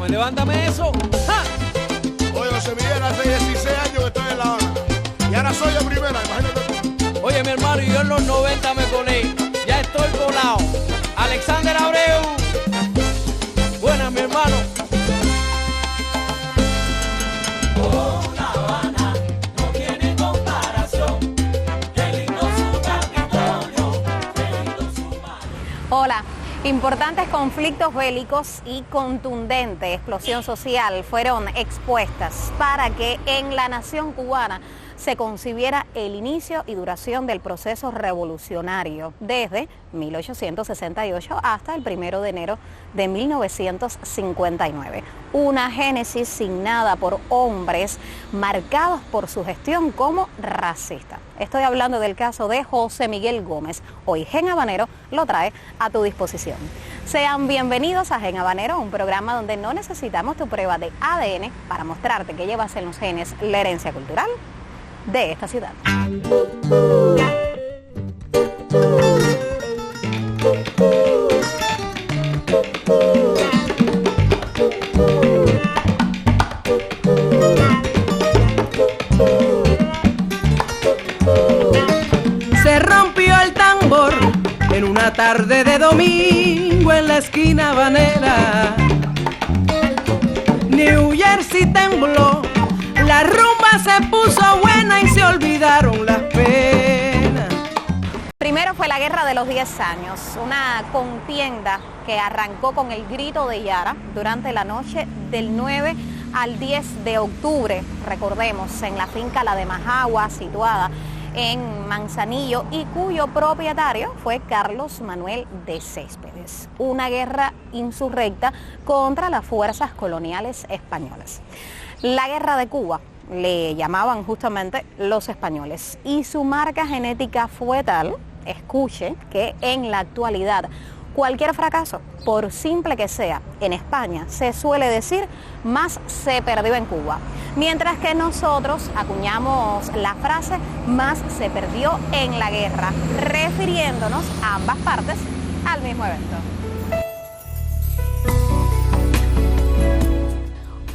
levántame eso. ¡Ja! Oye, José Miguel, hace 16 años que estoy en La Habana. Y ahora soy la primera, imagínate tú. Oye, mi hermano, yo en los 90 me colé. Ya estoy colado. Alexander Abreu. Buenas, mi hermano. Hola. Importantes conflictos bélicos y contundente explosión social fueron expuestas para que en la nación cubana se concibiera el inicio y duración del proceso revolucionario desde 1868 hasta el 1 de enero de 1959. Una génesis signada por hombres marcados por su gestión como racista. Estoy hablando del caso de José Miguel Gómez. Hoy Gen Habanero lo trae a tu disposición. Sean bienvenidos a Gen Habanero, un programa donde no necesitamos tu prueba de ADN para mostrarte que llevas en los genes la herencia cultural de esta ciudad. Se rompió el tambor en una tarde de domingo en la esquina habanera. New Jersey tembló, la rumba se puso buena y se olvidaron las penas. Primero fue la Guerra de los 10 años, una contienda que arrancó con el grito de Yara durante la noche del 9 al 10 de octubre, recordemos, en la finca La de Majagua, situada en Manzanillo y cuyo propietario fue Carlos Manuel de Céspedes. Una guerra insurrecta contra las fuerzas coloniales españolas. La Guerra de Cuba le llamaban justamente los españoles y su marca genética fue tal, escuche, que en la actualidad cualquier fracaso, por simple que sea, en España se suele decir más se perdió en Cuba, mientras que nosotros acuñamos la frase más se perdió en la guerra, refiriéndonos a ambas partes al mismo evento.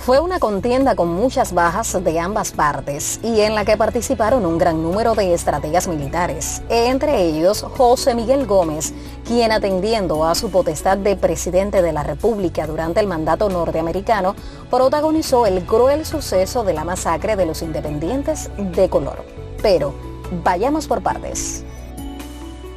Fue una contienda con muchas bajas de ambas partes y en la que participaron un gran número de estrategas militares, entre ellos José Miguel Gómez, quien atendiendo a su potestad de presidente de la República durante el mandato norteamericano, protagonizó el cruel suceso de la masacre de los independientes de color. Pero vayamos por partes.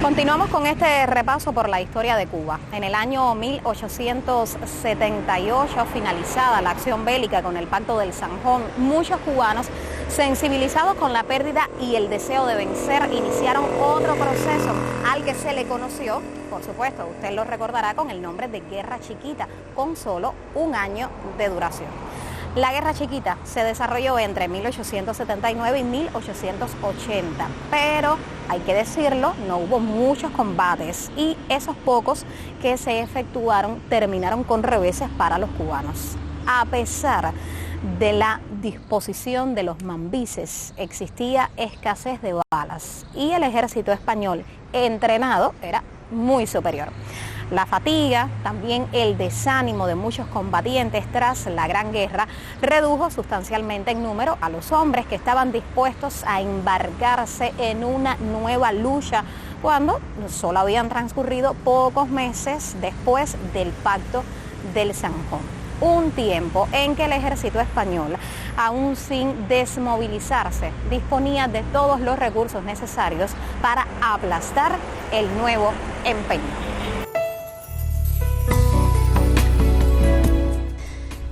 Continuamos con este repaso por la historia de Cuba. En el año 1878, finalizada la acción bélica con el Pacto del Zanjón, muchos cubanos, sensibilizados con la pérdida y el deseo de vencer, iniciaron otro proceso al que se le conoció, por supuesto, usted lo recordará, con el nombre de Guerra Chiquita, con solo un año de duración. La Guerra Chiquita se desarrolló entre 1879 y 1880, pero hay que decirlo, no hubo muchos combates y esos pocos que se efectuaron terminaron con reveses para los cubanos. A pesar de la disposición de los mambises, existía escasez de balas y el ejército español entrenado era muy superior. La fatiga, también el desánimo de muchos combatientes tras la Gran Guerra redujo sustancialmente en número a los hombres que estaban dispuestos a embarcarse en una nueva lucha cuando solo habían transcurrido pocos meses después del Pacto del Zanjón. Un tiempo en que el ejército español, aún sin desmovilizarse, disponía de todos los recursos necesarios para aplastar el nuevo empeño.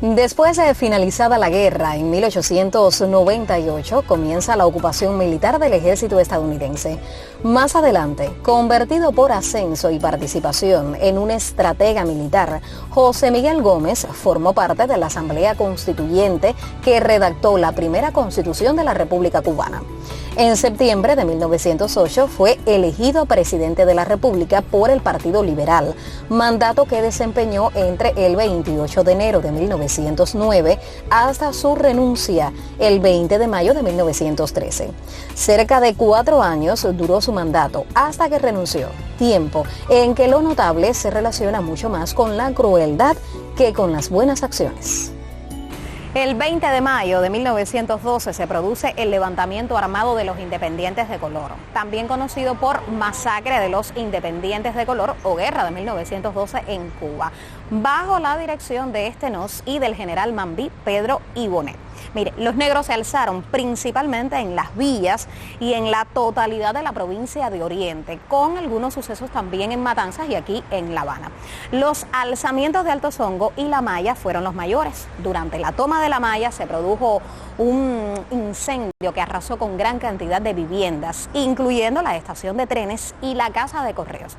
Después de finalizada la guerra, en 1898 comienza la ocupación militar del ejército estadounidense. Más adelante, convertido por ascenso y participación en un estratega militar, José Miguel Gómez formó parte de la Asamblea Constituyente que redactó la primera Constitución de la República Cubana. En septiembre de 1908 fue elegido presidente de la República por el Partido Liberal, mandato que desempeñó entre el 28 de enero de 1909 1909 hasta su renuncia el 20 de mayo de 1913. Cerca de 4 años duró su mandato hasta que renunció, tiempo en que lo notable se relaciona mucho más con la crueldad que con las buenas acciones. El 20 de mayo de 1912 se produce el levantamiento armado de los independientes de color, también conocido por Masacre de los Independientes de Color o Guerra de 1912 en Cuba, bajo la dirección de Stenós y del general Mambí Pedro y Bonet. Mire, los negros se alzaron principalmente en las villas y en la totalidad de la provincia de Oriente, con algunos sucesos también en Matanzas y aquí en La Habana. Los alzamientos de Alto Songo y La Maya fueron los mayores. Durante la toma de La Maya se produjo un incendio que arrasó con gran cantidad de viviendas, incluyendo la estación de trenes y la casa de correos.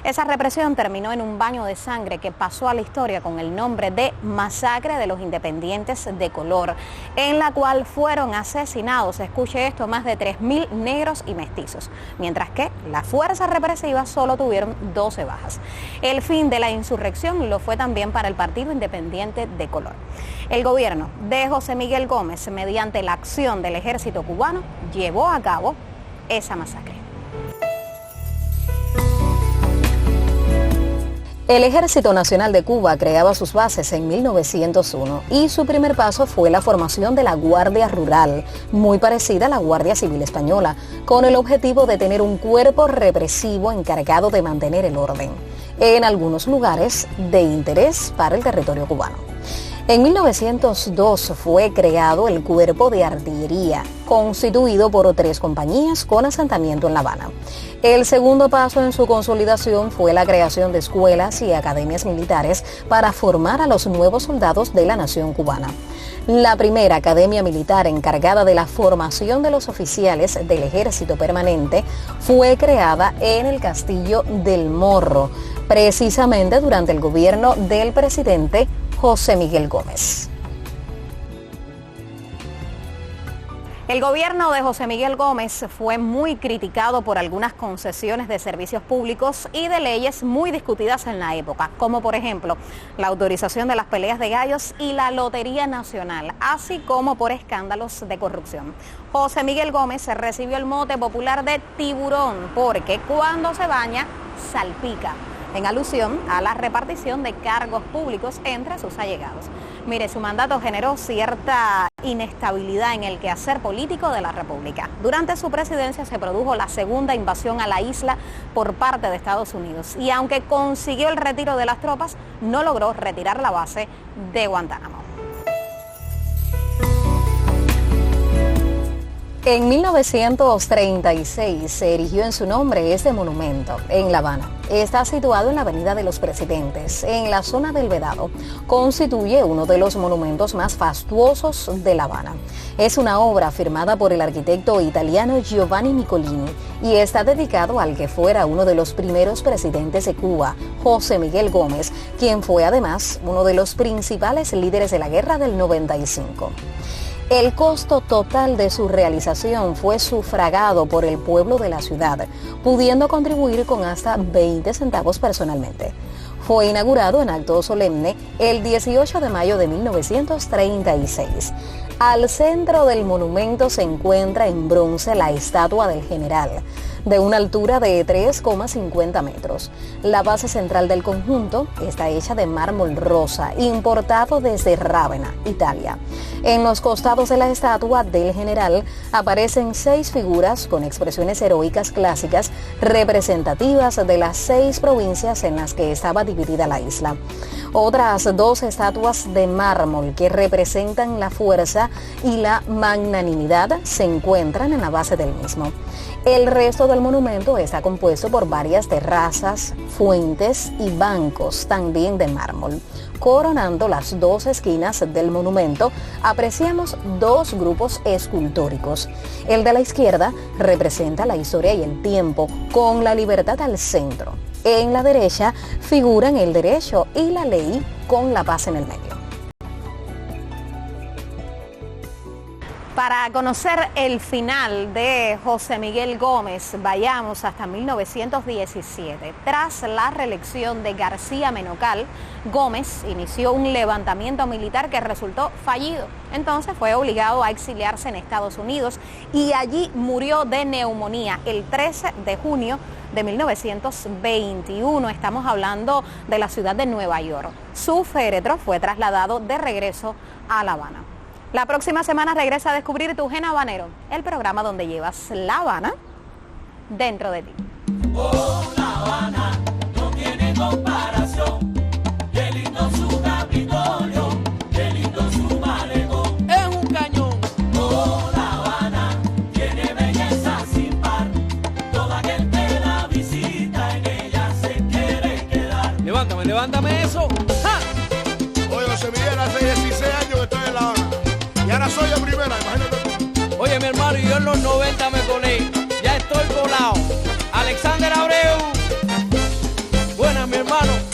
Esa represión terminó en un baño de sangre que pasó a la historia con el nombre de Masacre de los Independientes de Color, en la cual fueron asesinados, escuche esto, más de 3.000 negros y mestizos, mientras que las fuerzas represivas solo tuvieron 12 bajas. El fin de la insurrección lo fue también para el Partido Independiente de Color. El gobierno de José Miguel Gómez, mediante la acción del ejército cubano, llevó a cabo esa masacre. El Ejército Nacional de Cuba creaba sus bases en 1901 y su primer paso fue la formación de la Guardia Rural, muy parecida a la Guardia Civil Española, con el objetivo de tener un cuerpo represivo encargado de mantener el orden, en algunos lugares de interés para el territorio cubano. En 1902 fue creado el Cuerpo de Artillería, constituido por 3 compañías con asentamiento en La Habana. El segundo paso en su consolidación fue la creación de escuelas y academias militares para formar a los nuevos soldados de la nación cubana. La primera academia militar encargada de la formación de los oficiales del Ejército Permanente fue creada en el Castillo del Morro, precisamente durante el gobierno del presidente José Miguel Gómez. El gobierno de José Miguel Gómez fue muy criticado por algunas concesiones de servicios públicos y de leyes muy discutidas en la época, como por ejemplo la autorización de las peleas de gallos y la Lotería Nacional, así como por escándalos de corrupción. José Miguel Gómez recibió el mote popular de tiburón porque cuando se baña salpica, en alusión a la repartición de cargos públicos entre sus allegados. Mire, su mandato generó cierta inestabilidad en el quehacer político de la República. Durante su presidencia se produjo la segunda invasión a la isla por parte de Estados Unidos y aunque consiguió el retiro de las tropas, no logró retirar la base de Guantánamo. En 1936 se erigió en su nombre este monumento en La Habana. Está situado en la Avenida de los Presidentes, en la zona del Vedado. Constituye uno de los monumentos más fastuosos de La Habana. Es una obra firmada por el arquitecto italiano Giovanni Nicolini y está dedicado al que fuera uno de los primeros presidentes de Cuba, José Miguel Gómez, quien fue además uno de los principales líderes de la Guerra del 95. El costo total de su realización fue sufragado por el pueblo de la ciudad, pudiendo contribuir con hasta 20 centavos personalmente. Fue inaugurado en acto solemne el 18 de mayo de 1936. Al centro del monumento se encuentra en bronce la estatua del general, de una altura de 3,50 metros. La base central del conjunto está hecha de mármol rosa, importado desde Rávena, Italia. En los costados de la estatua del general aparecen 6 figuras con expresiones heroicas clásicas representativas de las 6 provincias en las que estaba dividida la isla. Otras 2 estatuas de mármol que representan la fuerza y la magnanimidad se encuentran en la base del mismo. El resto del monumento está compuesto por varias terrazas, fuentes y bancos, también de mármol. Coronando las 2 esquinas del monumento, apreciamos 2 grupos escultóricos. El de la izquierda representa la historia y el tiempo, con la libertad al centro. En la derecha figuran el derecho y la ley, con la paz en el medio. Para conocer el final de José Miguel Gómez, vayamos hasta 1917. Tras la reelección de García Menocal, Gómez inició un levantamiento militar que resultó fallido. Entonces fue obligado a exiliarse en Estados Unidos y allí murió de neumonía el 13 de junio de 1921. Estamos hablando de la ciudad de Nueva York. Su féretro fue trasladado de regreso a La Habana. La próxima semana regresa a descubrir Tu Gen Habanero, el programa donde llevas La Habana dentro de ti. Oh, La Habana no tiene comparación. Qué lindo su Capitolio, qué lindo su malecón. Es un cañón. Oh, La Habana tiene belleza sin par. Toda aquel que la visita en ella se quiere quedar. Levántame eso. ¡Ja! Oye, José Miguel, hace 16 años que estoy en La Habana. Y ahora soy de primera, imagínate tú. Oye, mi hermano, yo en los 90 me colé. Ya estoy colado. Alexander Abreu. Buenas, mi hermano.